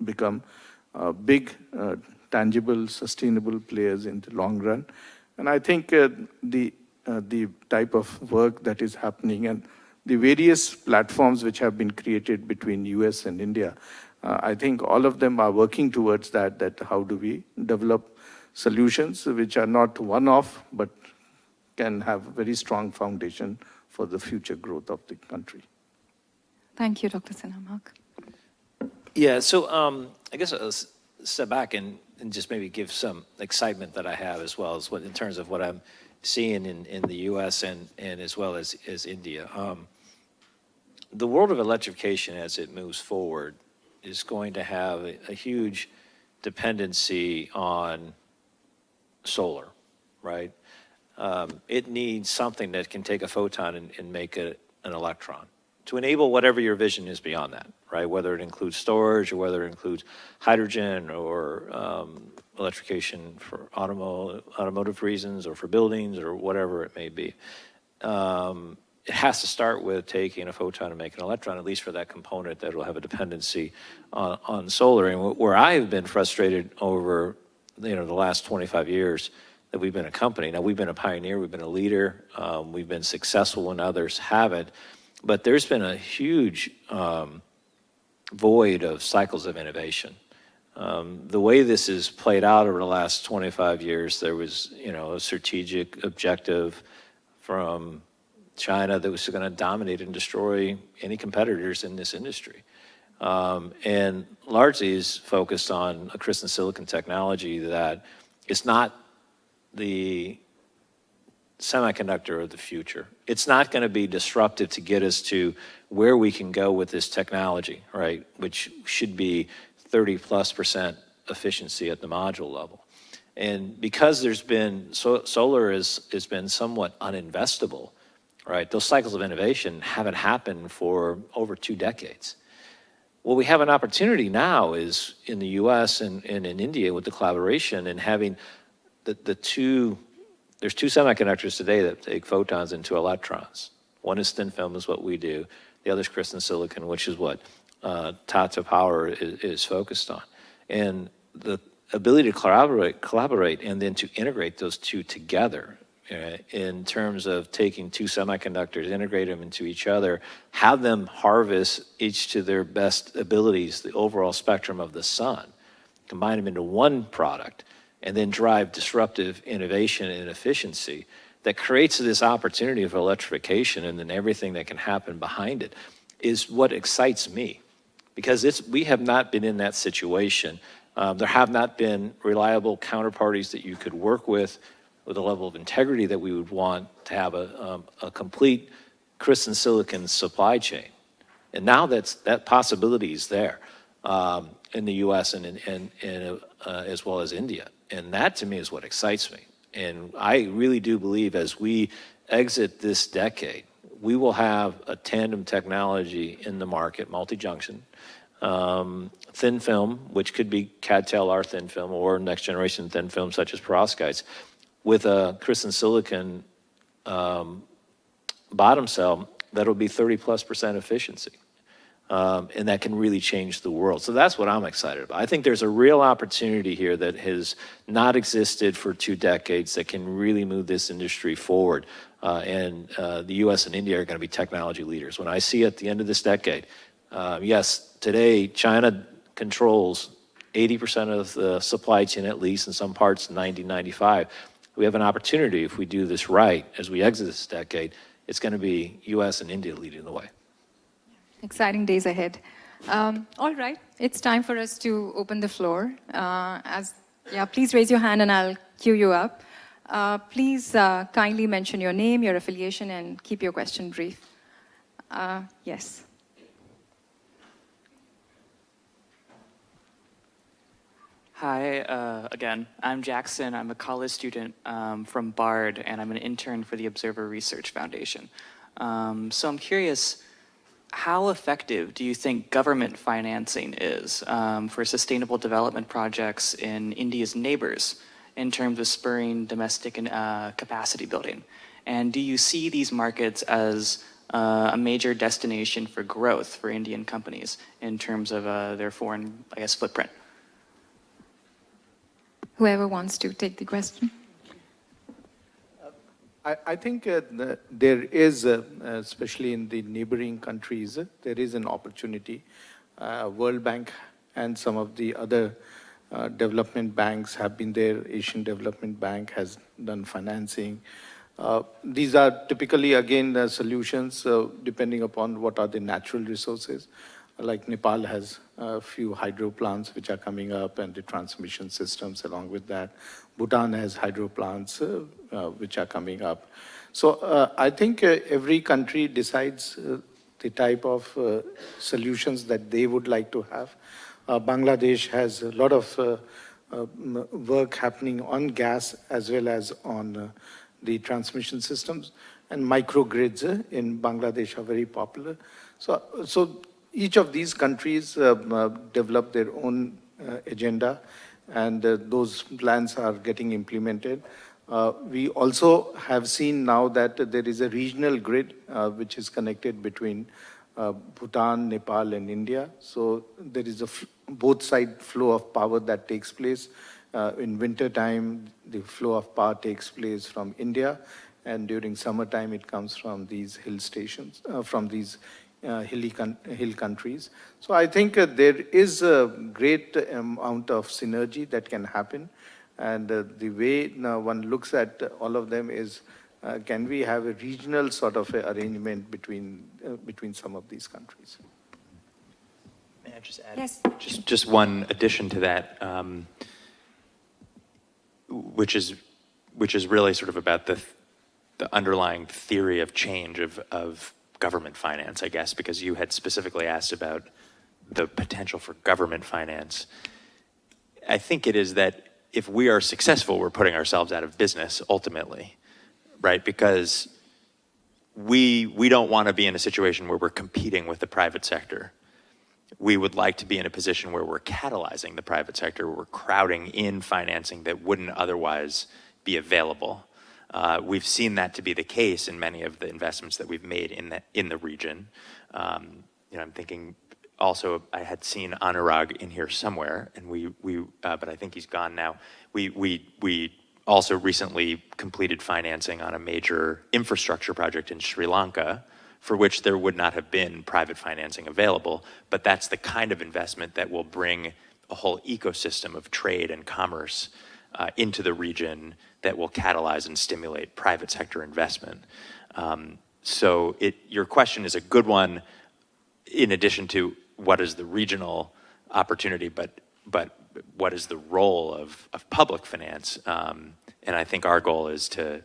become big, tangible, sustainable players in the long run. And I think the type of work that is happening and the various platforms which have been created between US and India, I think all of them are working towards that how do we develop solutions which are not one-off, but can have very strong foundation for the future growth of the country. Thank you, Dr. Sinha. Mark. Yeah, so I guess I'll step back and just maybe give some excitement that I have as well as in terms of what I'm seeing in the U.S. and as well as India. The world of electrification as it moves forward is going to have a huge dependency on solar, right? It needs something that can take a photon and make it an electron to enable whatever your vision is beyond that, right? Whether it includes storage or whether it includes hydrogen or electrification for automotive reasons or for buildings or whatever it may be. It has to start with taking a photon and making an electron, at least for that component that will have a dependency on solar. And where I have been frustrated over the last 25 years that we've been a company. Now, we've been a pioneer, we've been a leader, we've been successful when others haven't, but there's been a huge void of cycles of innovation. The way this has played out over the last 25 years, there was, a strategic objective from China that was going to dominate and destroy any competitors in this industry. And largely is focused on a crystalline silicon technology that is not the semiconductor of the future. It's not going to be disruptive to get us to where we can go with this technology, right? Which should be 30+% efficiency at the module level. And because there's been, solar has been somewhat uninvestable, right? Those cycles of innovation haven't happened for over 2 decades. What we have an opportunity now is in the US and in India with the collaboration and having there's two semiconductors today that take photons into electrons. One is thin film, is what we do. The other is crystalline silicon, which is what Tata Power is focused on. And the ability to collaborate and then to integrate those two together in terms of taking two semiconductors, integrate them into each other, have them harvest each to their best abilities, the overall spectrum of the sun, combine them into one product, and then drive disruptive innovation and efficiency that creates this opportunity for electrification and then everything that can happen behind it is what excites me. Because we have not been in that situation. There have not been reliable counterparties that you could work with a level of integrity that we would want to have a complete crystalline silicon supply chain. And now that possibility is there in the US and as well as India. And that to me is what excites me. And I really do believe as we exit this decade, we will have a tandem technology in the market, multi-junction, thin film, which could be CAD-TEL-R thin film or next generation thin film such as perovskites, with a crystalline silicon bottom cell that'll be 30+% efficiency. And that can really change the world. So that's what I'm excited about. I think there's a real opportunity here that has not existed for 2 decades that can really move this industry forward. And the US and India are going to be technology leaders. When I see at the end of this decade, yes, today China controls 80% of the supply chain at least, in some parts 90, 95. We have an opportunity if we do this right as we exit this decade, it's going to be US and India leading the way. Exciting days ahead. All right, it's time for us to open the floor. Please raise your hand and I'll cue you up. Please kindly mention your name, your affiliation, and keep your question brief. Yes. Hi, again. I'm Jackson. I'm a college student from Bard, and I'm an intern for the Observer Research Foundation. So I'm curious, how effective do you think government financing is for sustainable development projects in India's neighbors in terms of spurring domestic and capacity building? And do you see these markets as a major destination for growth for Indian companies in terms of their foreign, I guess, footprint? Whoever wants to take the question. I think there is, especially in the neighboring countries, there is an opportunity. World Bank and some of the other development banks have been there. Asian Development Bank has done financing. These are typically, again, the solutions depending upon what are the natural resources. Like Nepal has a few hydro plants which are coming up and the transmission systems along with that. Bhutan has hydro plants which are coming up. So I think every country decides the type of solutions that they would like to have. Bangladesh has a lot of work happening on gas as well as on the transmission systems, and microgrids in Bangladesh are very popular. So each of these countries develop their own agenda, and those plans are getting implemented. We also have seen now that there is a regional grid which is connected between Bhutan, Nepal, and India. So there is a both side flow of power that takes place. In winter time, the flow of power takes place from India, and during summertime, it comes from these hill stations, from these hill countries. So I think there is a great amount of synergy that can happen. And the way now one looks at all of them is, can we have a regional sort of arrangement between some of these countries? May I just add? Yes. Just one addition to that, which is really sort of about the underlying theory of change of government finance, I guess, because you had specifically asked about the potential for government finance. I think it is that if we are successful, we're putting ourselves out of business ultimately, right? Because we don't want to be in a situation where we're competing with the private sector. We would like to be in a position where we're catalyzing the private sector, where we're crowding in financing that wouldn't otherwise be available. We've seen that to be the case in many of the investments that we've made in the region. I'm thinking also, I had seen Anurag in here somewhere, and but I think he's gone now. We also recently completed financing on a major infrastructure project in Sri Lanka, for which there would not have been private financing available, but that's the kind of investment that will bring a whole ecosystem of trade and commerce into the region that will catalyze and stimulate private sector investment. So your question is a good one in addition to what is the regional opportunity, but what is the role of public finance? And I think our goal is to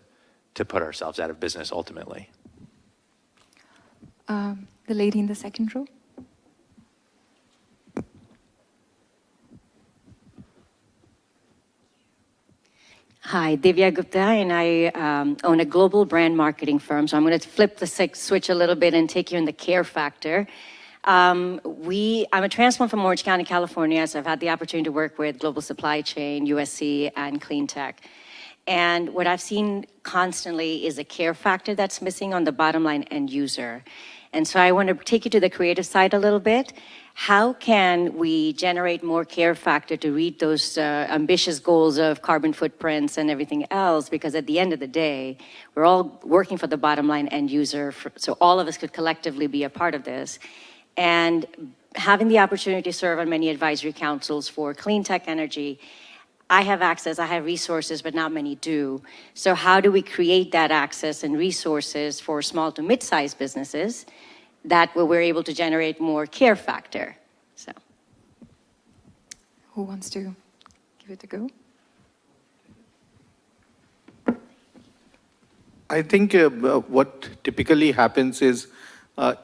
put ourselves out of business ultimately. The lady in the second row. Hi, Divya Gupta, and I own a global brand marketing firm. So I'm going to flip the switch a little bit and take you in the care factor. I'm a transplant from Orange County, California, so I've had the opportunity to work with global supply chain, USC, and clean tech. And what I've seen constantly is a care factor that's missing on the bottom line end user. And so I want to take you to the creative side a little bit. How can we generate more care factor to reach those ambitious goals of carbon footprints and everything else? Because at the end of the day, we're all working for the bottom line end user, so all of us could collectively be a part of this. And having the opportunity to serve on many advisory councils for clean tech energy, I have access, I have resources, but not many do. So how do we create that access and resources for small to mid-sized businesses that we're able to generate more care factor? So, Who wants to give it a go? I think what typically happens is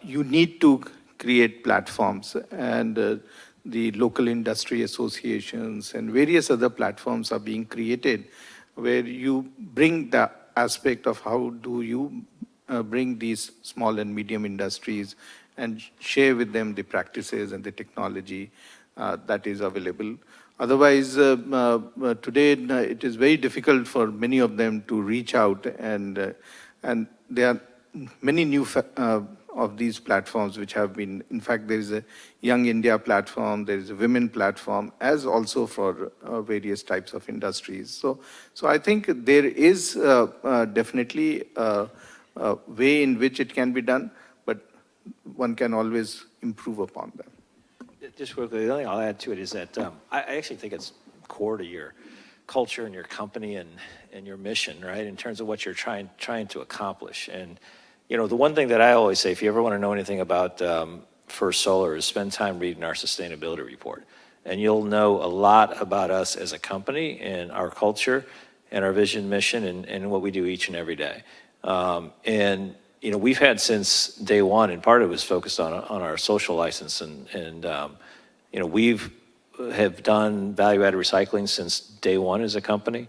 you need to create platforms, and the local industry associations and various other platforms are being created where you bring the aspect of how do you bring these small and medium industries and share with them the practices and the technology that is available. Otherwise, today it is very difficult for many of them to reach out, and there are many new of these platforms which have been, in fact, there is a Young India platform, there is a women platform, as also for various types of industries. So I think there is definitely a way in which it can be done, but one can always improve upon them. Just quickly, the only thing I'll add to it is that I actually think it's core to your culture and your company and your mission, right, in terms of what you're trying to accomplish. And, you know, the one thing that I always say, if you ever want to know anything about First Solar, is spend time reading our sustainability report. And you'll know a lot about us as a company and our culture and our vision, mission, and what we do each and every day. And you know, we've had since day one, and part of it was focused on our social license, and you know, have done value-added recycling since day one as a company.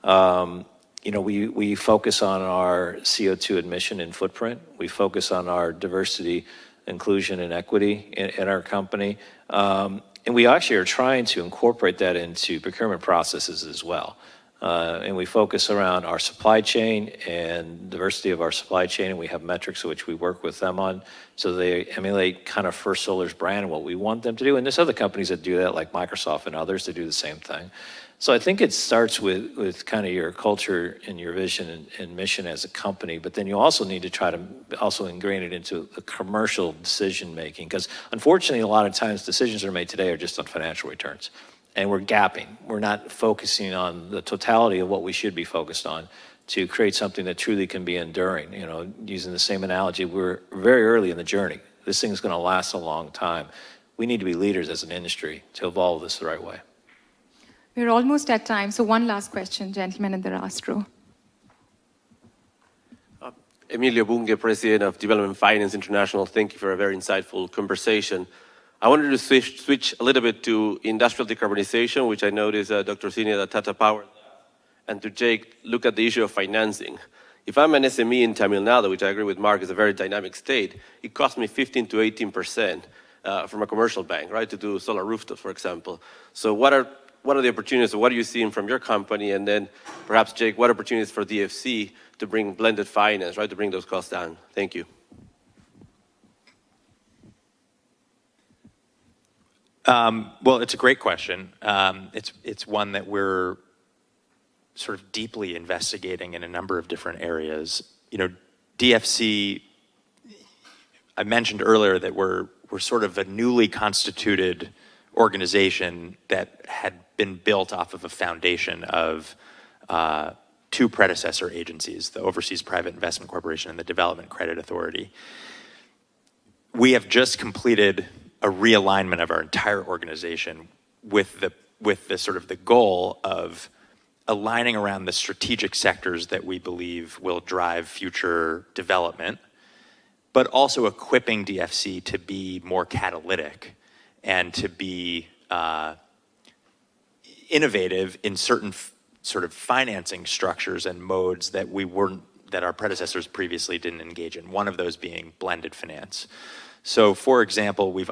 You know, we focus on our CO2 emission and footprint. We focus on our diversity, inclusion, and equity in our company. And we actually are trying to incorporate that into procurement processes as well. And we focus around our supply chain and diversity of our supply chain, and we have metrics which we work with them on, so they emulate kind of First Solar's brand and what we want them to do. And there's other companies that do that, like Microsoft and others, that do the same thing. So I think it starts with kind of your culture and your vision and mission as a company, but then you also need to try to also ingrain it into the commercial decision making, because unfortunately a lot of times decisions that are made today are just on financial returns. And we're gapping. We're not focusing on the totality of what we should be focused on to create something that truly can be enduring. You know, using the same analogy, we're very early in the journey. This thing's going to last a long time. We need to be leaders as an industry to evolve this the right way. We're almost at time, so one last question, gentlemen in the last row. Emilio Bunge, President of Development Finance International. Thank you for a very insightful conversation. I wanted to switch a little bit to industrial decarbonization, which I noticed Dr. Sinha, the Tata Power, and to Jake, look at the issue of financing. If I'm an SME in Tamil Nadu, which I agree with Mark is a very dynamic state, it costs me 15 to 18% from a commercial bank, right, to do solar rooftops, for example. So what are the opportunities, or what are you seeing from your company? And then perhaps, Jake, what opportunities for DFC to bring blended finance, right, to bring those costs down? Thank you. Well, it's a great question. It's one that we're sort of deeply investigating in a number of different areas. You know, DFC, I mentioned earlier that we're sort of a newly constituted organization that had been built off of a foundation of two predecessor agencies, the Overseas Private Investment Corporation and the Development Credit Authority. We have just completed a realignment of our entire organization with the sort of the goal of aligning around the strategic sectors that we believe will drive future development, but also equipping DFC to be more catalytic and to be innovative in certain sort of financing structures and modes that that our predecessors previously didn't engage in. One of those being blended finance. So, for example, we've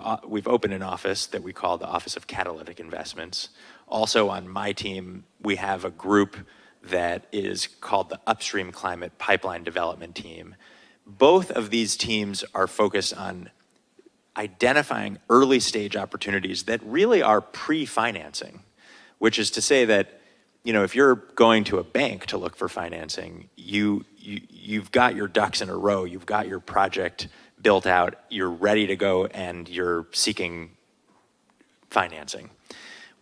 opened an office that we call the Office of Catalytic Investments. Also on my team, we have a group that is called the Upstream Climate Pipeline Development Team. Both of these teams are focused on identifying early stage opportunities that really are pre-financing, which is to say that, you know, if you're going to a bank to look for financing, you've got your ducks in a row, you've got your project built out, you're ready to go, and you're seeking financing.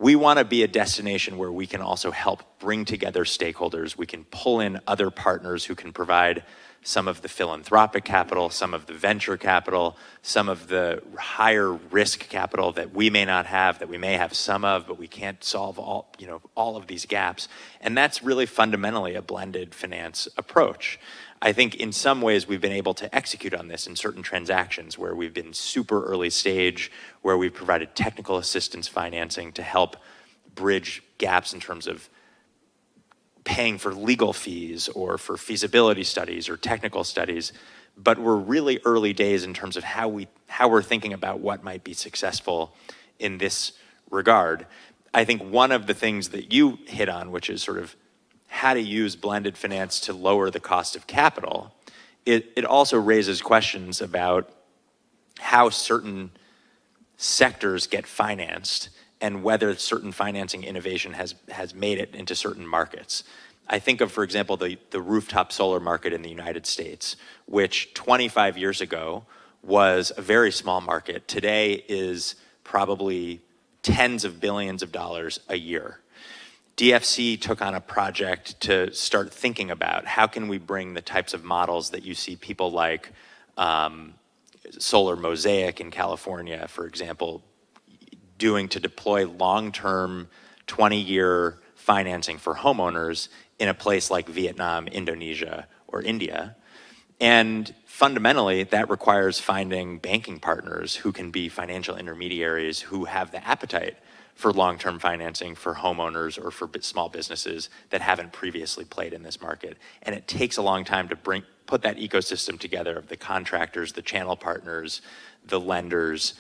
We want to be a destination where we can also help bring together stakeholders. We can pull in other partners who can provide some of the philanthropic capital, some of the venture capital, some of the higher risk capital that we may not have, that we may have some of, but we can't solve all of these gaps. And that's really fundamentally a blended finance approach. I think in some ways we've been able to execute on this in certain transactions where we've been super early stage, where we've provided technical assistance financing to help bridge gaps in terms of paying for legal fees or for feasibility studies or technical studies, but we're really early days in terms of how we're thinking about what might be successful in this regard. I think one of the things that you hit on, which is sort of how to use blended finance to lower the cost of capital, it also raises questions about how certain sectors get financed and whether certain financing innovation has made it into certain markets. I think of, for example, the rooftop solar market in the United States, which 25 years ago was a very small market. Today is probably tens of billions of dollars a year. DFC took on a project to start thinking about how can we bring the types of models that you see people like Solar Mosaic in California, for example, doing to deploy long-term 20-year financing for homeowners in a place like Vietnam, Indonesia, or India. And fundamentally, that requires finding banking partners who can be financial intermediaries who have the appetite for long-term financing for homeowners or for small businesses that haven't previously played in this market. And it takes a long time to put that ecosystem together of the contractors, the channel partners, the lenders,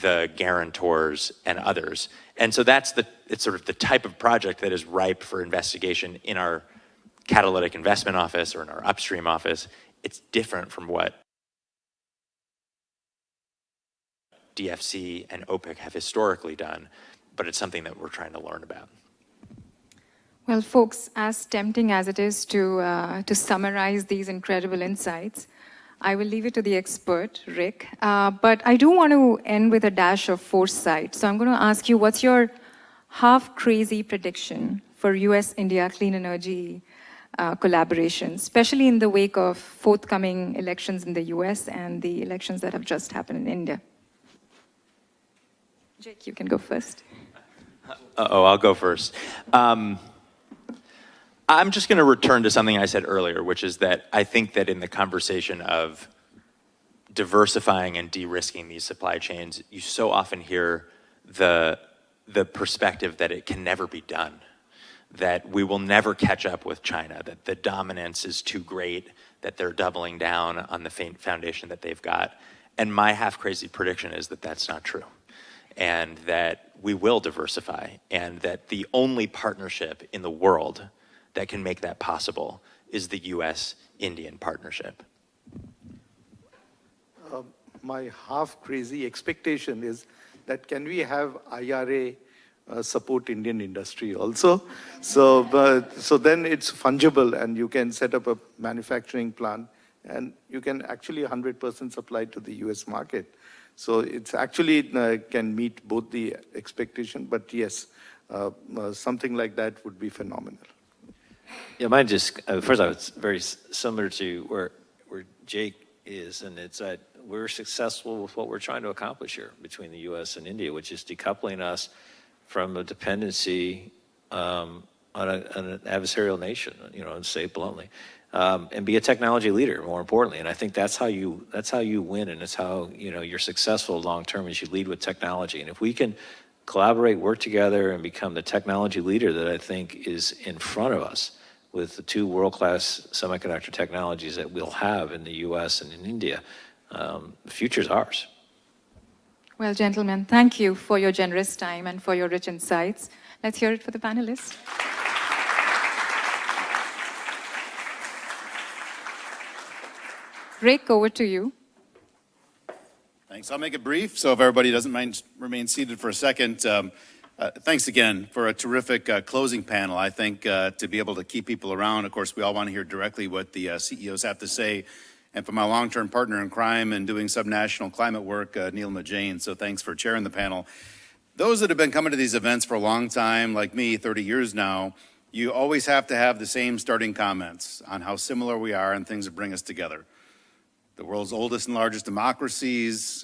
the guarantors, and others. And so it's sort of the type of project that is ripe for investigation in our catalytic investment office or in our upstream office. It's different from what DFC and OPIC have historically done, but it's something that we're trying to learn about. Well, folks, as tempting as it is to summarize these incredible insights, I will leave it to the expert, Rick. But I do want to end with a dash of foresight. So I'm going to ask you, what's your half-crazy prediction for US-India clean energy collaboration, especially in the wake of forthcoming elections in the US and the elections that have just happened in India? Jake, you can go first. I'll go first. I'm just going to return to something I said earlier, which is that I think that in the conversation of diversifying and de-risking these supply chains, you so often hear the perspective that it can never be done, that we will never catch up with China, that the dominance is too great, that they're doubling down on the foundation that they've got. And my half-crazy prediction is that that's not true, and that we will diversify, and that the only partnership in the world that can make that possible is the US-Indian partnership. My half-crazy expectation is that can we have IRA support Indian industry also? So then it's fungible and you can set up a manufacturing plant and you can actually 100% supply to the US market. So it's actually can meet both the expectation, but yes, something like that would be phenomenal. Yeah, mine just, first of all, it's very similar to where Jake is, and it's that we're successful with what we're trying to accomplish here between the U.S. and India, which is decoupling us from a dependency on an adversarial nation, to say it bluntly, and be a technology leader, more importantly. And I think that's how you win, and it's how you're successful long term, is you lead with technology. And if we can collaborate, work together, and become the technology leader that I think is in front of us with the two world-class semiconductor technologies that we'll have in the U.S. and in India, the future's ours. Well, gentlemen, thank you for your generous time and for your rich insights. Let's hear it for the panelists. Rick, over to you. Thanks. I'll make it brief, so if everybody doesn't mind, remain seated for a second. Thanks again for a terrific closing panel. I think to be able to keep people around, of course, we all want to hear directly what the CEOs have to say. And for my long-term partner in crime and doing subnational climate work, Neelma Jain, so thanks for chairing the panel. Those that have been coming to these events for a long time, like me, 30 years now, you always have to have the same starting comments on how similar we are and things that bring us together. The world's oldest and largest democracies,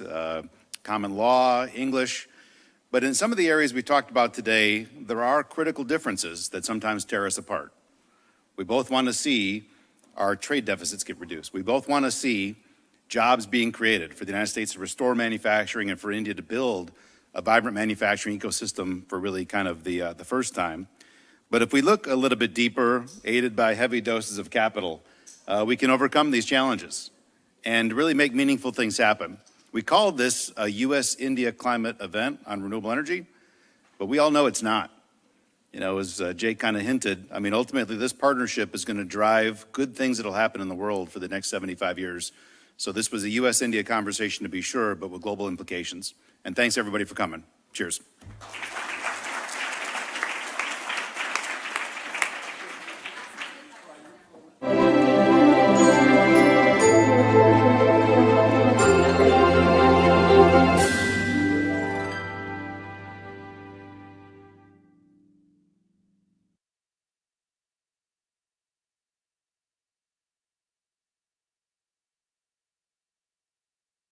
common law, English. But in some of the areas we talked about today, there are critical differences that sometimes tear us apart. We both want to see our trade deficits get reduced. We both want to see jobs being created for the United States to restore manufacturing and for India to build a vibrant manufacturing ecosystem for really kind of the first time. But if we look a little bit deeper, aided by heavy doses of capital, we can overcome these challenges and really make meaningful things happen. We called this a U.S.-India climate event on renewable energy, but we all know it's not. You know, as Jake kind of hinted, I mean, ultimately this partnership is going to drive good things that'll happen in the world for the next 75 years. So this was a U.S.-India conversation to be sure, but with global implications. And thanks everybody for coming. Cheers.